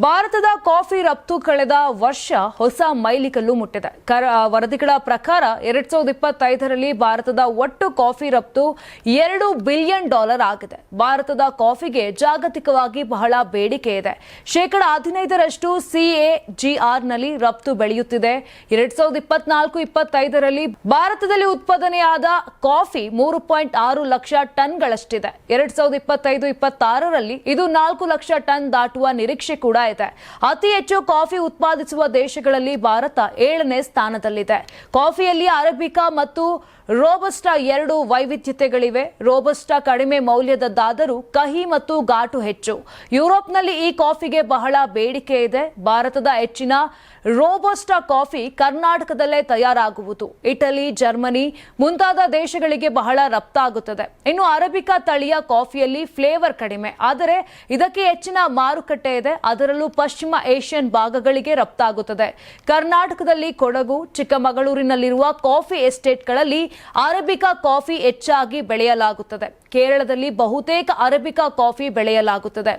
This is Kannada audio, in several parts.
ಭಾರತದ ಕಾಫಿ ರಫ್ತು ಕಳೆದ ವರ್ಷ ಹೊಸ ಮೈಲಿಗಲ್ಲು ಮುಟ್ಟಿದೆ. ವರದಿಗಳ ಪ್ರಕಾರ 2025ರಲ್ಲಿ ಭಾರತದ ಒಟ್ಟು ಕಾಫಿ ರಫ್ತು $2 ಬಿಲಿಯನ್ ಆಗಿದೆ. ಭಾರತದ ಕಾಫಿಗೆ ಜಾಗತಿಕವಾಗಿ ಬಹಳ ಬೇಡಿಕೆ ಇದೆ. 15% CAGRನಲ್ಲಿ ರಫ್ತು ಬೆಳೆಯುತ್ತಿದೆ. 2024-25ರಲ್ಲಿ ಭಾರತದಲ್ಲಿ ಉತ್ಪಾದನೆಯಾದ ಕಾಫಿ 3.6 ಲಕ್ಷ ಟನ್ಗಳಷ್ಟಿದೆ. 2025-26ರಲ್ಲಿ ಇದು 4 ಲಕ್ಷ ಟನ್ ದಾಟುವ ನಿರೀಕ್ಷೆ ಕೂಡ ಇದೆ. ಅತಿ ಹೆಚ್ಚು ಕಾಫಿ ಉತ್ಪಾದಿಸುವ ದೇಶಗಳಲ್ಲಿ ಭಾರತ 7ನೇ ಸ್ಥಾನದಲ್ಲಿದೆ. ಕಾಫಿಯಲ್ಲಿ ಅರೇಬಿಕಾ ಮತ್ತು ರೋಬಸ್ಟಾ 2 ವೈವಿಧ್ಯತೆಗಳಿವೆ. ರೋಬಸ್ಟಾ ಕಡಿಮೆ ಮೌಲ್ಯದದ್ದಾದರೂ ಕಹಿ ಮತ್ತು ಘಾಟು ಹೆಚ್ಚು. ಯುರೋಪ್ನಲ್ಲಿ ಈ ಕಾಫಿಗೆ ಬಹಳ ಬೇಡಿಕೆ ಇದೆ. ಭಾರತದ ಹೆಚ್ಚಿನ ರೋಬಸ್ಟಾ ಕಾಫಿ ಕರ್ನಾಟಕದಲ್ಲೇ ತಯಾರಾಗುವುದು. ಇಟಲಿ, ಜರ್ಮನಿ ಮುಂತಾದ ದೇಶಗಳಿಗೆ ಬಹಳ ರಫ್ತಾಗುತ್ತದೆ. ಇನ್ನು ಅರೇಬಿಕಾ ತಳಿಯ ಕಾಫಿಯಲ್ಲಿ ಫ್ಲೇವರ್ ಕಡಿಮೆ, ಆದರೆ ಇದಕ್ಕೆ ಹೆಚ್ಚಿನ ಮಾರುಕಟ್ಟೆ ಇದೆ. ಅದರಲ್ಲೂ ಪಶ್ಚಿಮ ಏಷ್ಯನ್ ಭಾಗಗಳಿಗೆ ರಫ್ತಾಗುತ್ತದೆ. ಕರ್ನಾಟಕದಲ್ಲಿ ಕೊಡಗು, ಚಿಕ್ಕಮಗಳೂರಿನಲ್ಲಿರುವ ಕಾಫಿ ಎಸ್ಟೇಟ್ಗಳಲ್ಲಿ ಅರೇಬಿಕಾ ಕಾಫಿ ಹೆಚ್ಚಾಗಿ ಬೆಳೆಯಲಾಗುತ್ತದೆ. ಕೇರಳದಲ್ಲಿ ಬಹುತೇಕ ಅರೇಬಿಕಾ ಕಾಫಿ ಬೆಳೆಯಲಾಗುತ್ತದೆ.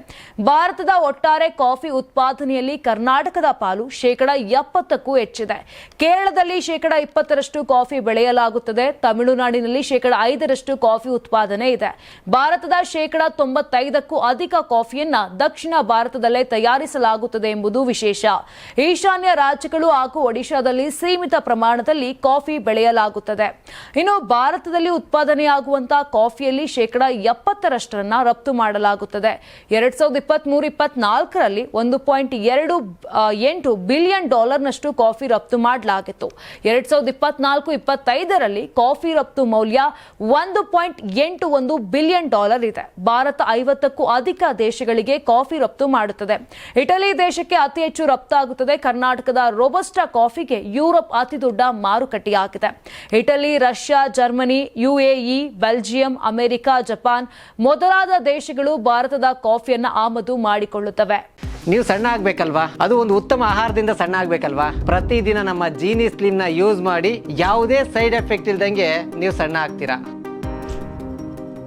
ಭಾರತದ ಒಟ್ಟಾರೆ ಕಾಫಿ ಉತ್ಪಾದನೆಯಲ್ಲಿ ಕರ್ನಾಟಕದ ಪಾಲು 70%ಕ್ಕೂ ಹೆಚ್ಚಿದೆ. ಕೇರಳದಲ್ಲಿ 20% ಕಾಫಿ ಬೆಳೆಯಲಾಗುತ್ತದೆ. ತಮಿಳುನಾಡಿನಲ್ಲಿ 5% ಕಾಫಿ ಉತ್ಪಾದನೆ ಇದೆ. ಭಾರತದ 95ಕ್ಕೂ ಅಧಿಕ ಕಾಫಿಯನ್ನ ದಕ್ಷಿಣ ಭಾರತದಲ್ಲೇ ತಯಾರಿಸಲಾಗುತ್ತದೆ ಎಂಬುದು ವಿಶೇಷ. ಈಶಾನ್ಯ ರಾಜ್ಯಗಳು ಹಾಗೂ ಒಡಿಶಾದಲ್ಲಿ ಸೀಮಿತ ಪ್ರಮಾಣದಲ್ಲಿ ಕಾಫಿ ಬೆಳೆಯಲಾಗುತ್ತದೆ. ಇನ್ನು ಭಾರತದಲ್ಲಿ ಉತ್ಪಾದನೆಯಾಗುವಂತಹ ಕಾಫಿಯಲ್ಲಿ 70%ರಷ್ಟನ್ನ ರಫ್ತು ಮಾಡಲಾಗುತ್ತದೆ. 2023-24ರಲ್ಲಿ $1.28 ಬಿಲಿಯನ್ ನಷ್ಟು ಕಾಫಿ ರಫ್ತು ಮಾಡಲಾಗಿತ್ತು. 2024-25ರಲ್ಲಿ ಕಾಫಿ ರಫ್ತು ಮೌಲ್ಯ $1.81 ಬಿಲಿಯನ್ ಇದೆ. ಭಾರತ 50ಕ್ಕೂ ಅಧಿಕ ದೇಶಗಳಿಗೆ ಕಾಫಿ ರಫ್ತು ಮಾಡುತ್ತದೆ. ಇಟಲಿ ದೇಶಕ್ಕೆ ಅತಿ ಹೆಚ್ಚು ರಫ್ತಾಗುತ್ತದೆ. ಕರ್ನಾಟಕದ ರೋಬಸ್ಟಾ ಕಾಫಿಗೆ ಯುರೋಪ್ ಅತಿ ದೊಡ್ಡ ಮಾರುಕಟ್ಟೆಯಾಗಿದೆ. Italy, Russia, Germany, UAE, Belgium, America, Japan ಮೊದಲಾದ ದೇಶಗಳು ಭಾರತದ ಕಾಫಿಯನ್ನು ಆಮದು ಮಾಡಿಕೊಳ್ಳುತ್ತವೆ. ನೀವು ಸಣ್ಣ ಆಗ್ಬೇಕಲ್ವಾ? ಅದು ಒಂದು ಉತ್ತಮ ಆಹಾರದಿಂದ ಸಣ್ಣ ಆಗ್ಬೇಕಲ್ವಾ? ಪ್ರತಿದಿನ ನಮ್ಮ ಜೀನಿ ಸ್ಲಿಮ್ ನ ಯೂಸ್ ಮಾಡಿ ಯಾವುದೇ ಸೈಡ್ ಎಫೆಕ್ಟ್ ಇಲ್ದಂಗೆ ನೀವು ಸಣ್ಣ ಆಗ್ತೀರಾ.